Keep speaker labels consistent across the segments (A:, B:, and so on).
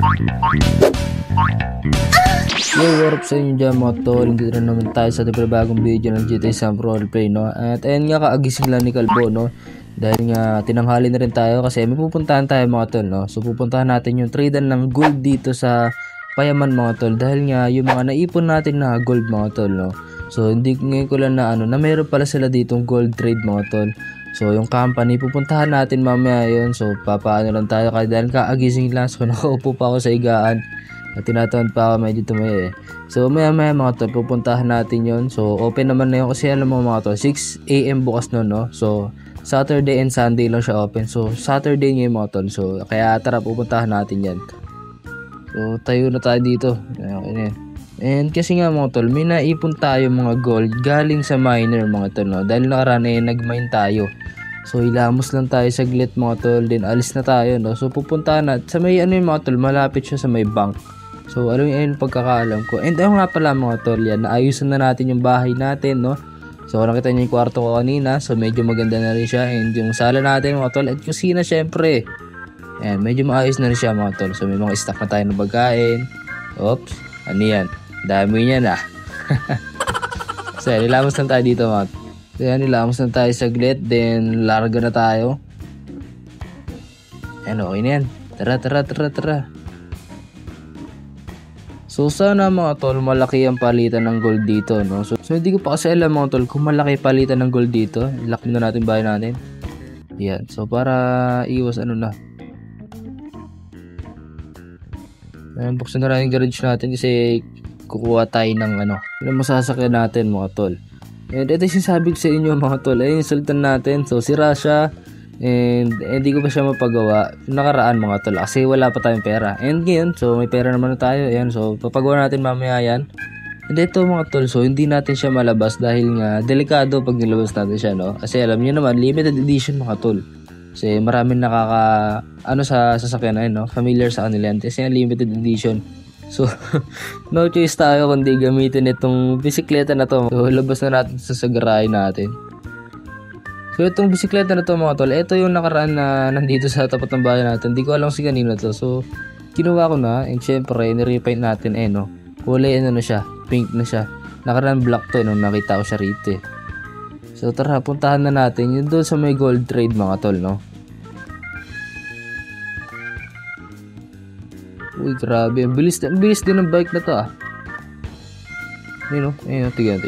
A: Yo, what up sa inyo dyan mga tol, hindi na naman tayo sa bagong video ng GTA Sam Roleplay, no? At ayun nga, kaagising lang ni Kalbo, no? Dahil nga tinanghali na rin tayo kasi may pupuntahan tayo mga tol, no? So pupuntahan natin yung tradean ng gold dito sa Payaman mga tol, dahil nga yung mga naipon natin na gold mga tol, no? So hindi ngayon ko lang na na meron pala sila ditong gold trade mga tol. So yung company pupuntahan natin mamaya yun. So papaano lang tayo kasi dahil kaagising lang, so nakaupo pa ako sa higaan at tinatawag pa ako medyo tumayo eh. So maya mga tol pupuntahan natin yun. So open naman na yun kasi alam mo mga tol 6 AM bukas nun, no? So Saturday and Sunday lang siya open. So Saturday ngayon mga tol. So kaya tara pupuntahan natin yan. So tayo na tayo dito. Okay na yan. And kasi nga mga tol, may naipon tayo mga gold galing sa miner mga tol, no? Dahil nakaraan eh nag-mine tayo. So ilamos lang tayo saglit mga tol, din alis na tayo, no? So pupuntahan na sa may ano yung mga tol, malapit siya sa may bank. So alam yung pagkakaalam ko. And ayun nga pala mga tol, yan, naayusan na natin yung bahay natin, no? So nakita niyo yung kwarto ko kanina, so medyo maganda na rin siya. And yung sala natin mga tol, at kusina syempre. Ayan, medyo maayos na rin siya mga tol. So may mga stock na tayo ng pagkain. Oops, ano yan? Dami niya na. So nilamos lang tayo dito mga tol. So yan, nilamos lang tayo saglit, then larga na tayo. Ayan, okay na yan. Tara. So sana mga tol, malaki ang palitan ng gold dito, no? So hindi ko pa kasi alam mga tol kung malaki palitan ng gold dito. Ilak na natin bahay natin. Yan, so para iwas ano na. Ayan, buksan na rin yung garage natin kasi kukuha tayo ng yung masasakyan natin mga tol. And ito yung sinasabi ko sa inyo mga tol, ay yung sultan natin. So sira siya and hindi ko pa siya mapagawa nakaraan mga tol kasi wala pa tayong pera. And ngayon, so may pera naman na tayo. Ayan, so papagawa natin mamaya yan. And ito mga tol, so hindi natin siya malabas dahil nga delikado pag nilabas natin siya, no? Kasi alam niyo naman, limited edition mga tol. Kasi maraming sa sasakyan na yun, no? Familiar sa kanila yan. Kasi limited edition. So, no choice tayo kundi gamitin itong bisikleta na to. So, labas na natin sa garahe natin. So, itong bisikleta na to mga tol, ito yung nakaraan na nandito sa tapat ng bahay natin. Hindi ko alam si kanino to. So, kinuha ko na. And syempre, nirepaint natin no? Kulay na siya. Pink na siya. Nakaraan black to nung nakita ko siya rito eh. So, tara, puntahan na natin. Yun doon sa may gold trade mga tol, no? Uy, grabe. Ang bilis din ng bike na to ah. Ayun, tignan.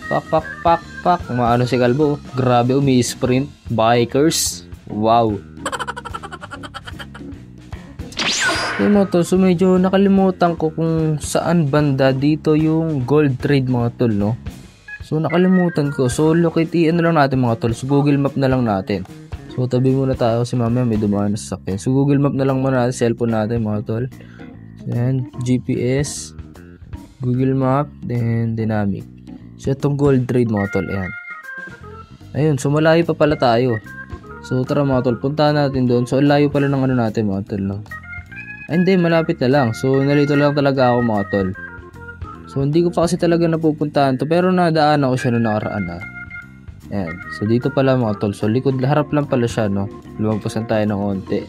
A: Pak. Umaano si Kalbo. Grabe, umi-sprint. Bikers. Wow. Ayun mga tol, so medyo nakalimutan ko kung saan banda dito yung gold trade mga tol, no? So nakalimutan ko. So locate lang natin mga tol. So Google Map na lang natin. So tabi muna tayo kasi mamaya may dumaan na sasakyan. So Google Map na lang muna natin, cellphone natin mga tol. Then GPS, Google Map, then Dynamic. So itong gold trade mga tol, ayan. Ayun, so malayo pa pala tayo. So tara mga tol, puntahan natin doon. So layo pala ng natin mga tol, no? Ay hindi, malapit na lang. So nalito lang talaga ako mga tol. So hindi ko pa kasi talaga napupuntahan to, pero nadaan ako siya noong nakaraan ha. Ayan. So dito pala mga tol. So likod, harap lang pala siya, no? Lumagpasan tayo ng konti.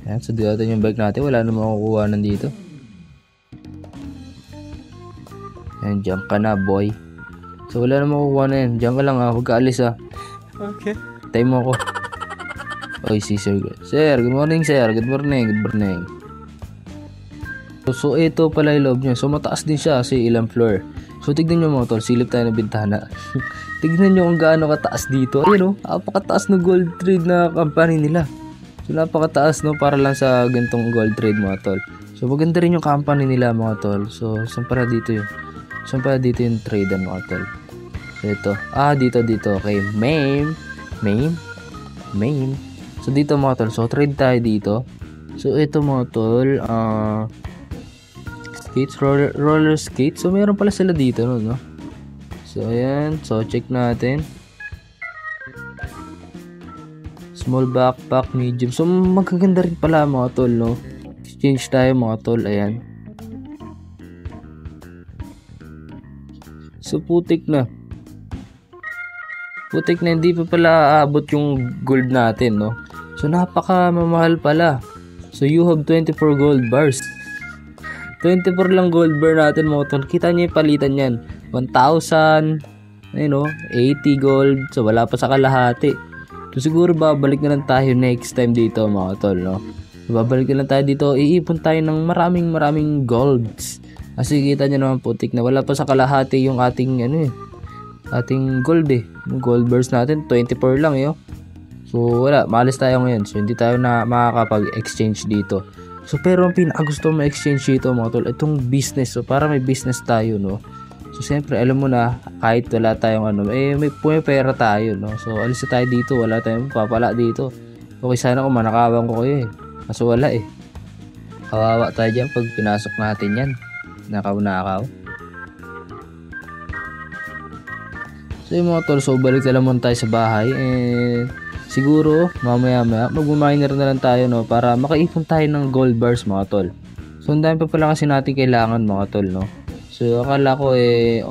A: Ayan. So dito natin yung bike natin. Wala namang makukuha nandito. Ayan. Diyan ka na boy. So wala namang makukuha na yan. Diyan ka lang ha. Huwag ka alis ha.
B: Okay.
A: Time mo ako. Oy si sir. Sir, good morning sir. Good morning. So ito pala yung loob niya. So mataas din siya kasi ilang floor. So tignan nyo mga tol, silip tayo ng bintana. Tignan nyo kung gaano kataas dito. Ayun napakataas na gold trade na company nila. So napakataas, no, para lang sa gantong gold trade mga tol. So maganda rin yung company nila mga tol. So saan para dito yung trade mga tol. So ito, dito. Okay, main. So dito mga tol, so trade tayo dito. So ito mga tol, skates, roller skates. So meron pala sila dito, no? So ayan, so check natin. Small backpack, medium. So magaganda rin pala mga tol, no? Exchange tayo mga tol, ayan. So putik na. Putik na, hindi pa pala aabot yung gold natin, no? So napaka mamahal pala. So you have 24 gold bars. 24 lang gold bar natin mga tol. Kita niyo yung palitan yan. 1,000, 80 gold. So wala pa sa kalahati. So siguro babalik na lang tayo next time dito mga tol, no? So, babalik na lang tayo dito. Iipon tayo ng maraming golds. Kasi kita niyo naman putik na wala pa sa kalahati yung ating ating gold Yung gold bars natin 24 lang So wala, maalis tayo ngayon. So hindi tayo na makakapag-exchange dito. So pero ang pinakagusto mo exchange dito mga tol, itong business. So para may business tayo, no. So siyempre alam mo na kahit wala tayong may pera tayo, no. So alis tayo dito, wala tayong papala dito. Okay sana kung manakawan ko kayo Kaso wala Kawawa tayo dyan pag pinasok natin yan. Nakaw. So yung mga tol, so balik na naman tayo sa bahay. Siguro mamaya mag-miner na lang tayo, no, para makaipon tayo ng gold bars mga tol. So ang dami pa pala kasi natin kailangan mga tol, no. So akala ko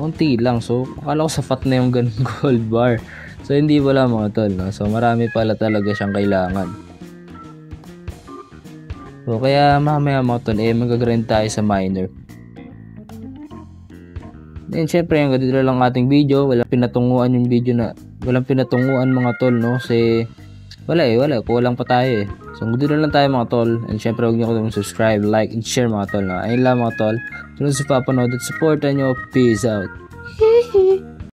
A: unti lang. So akala ko sapat na yung ganung gold bar. So hindi pala mga tol, no. So marami pala talaga siyang kailangan. So kaya mamaya mga tol mag-grind tayo sa miner. Then syempre hanggang dito lang ating video. Walang pinatunguan yung video walang pinatunguan mga tol, no. Kasi wala kulang pa tayo So dito lang tayo mga tol. And syempre huwag niyo kung subscribe, like, and share mga tol, no. Ayun lang mga tol. Sunod sa papanood at supportan nyo. Peace out.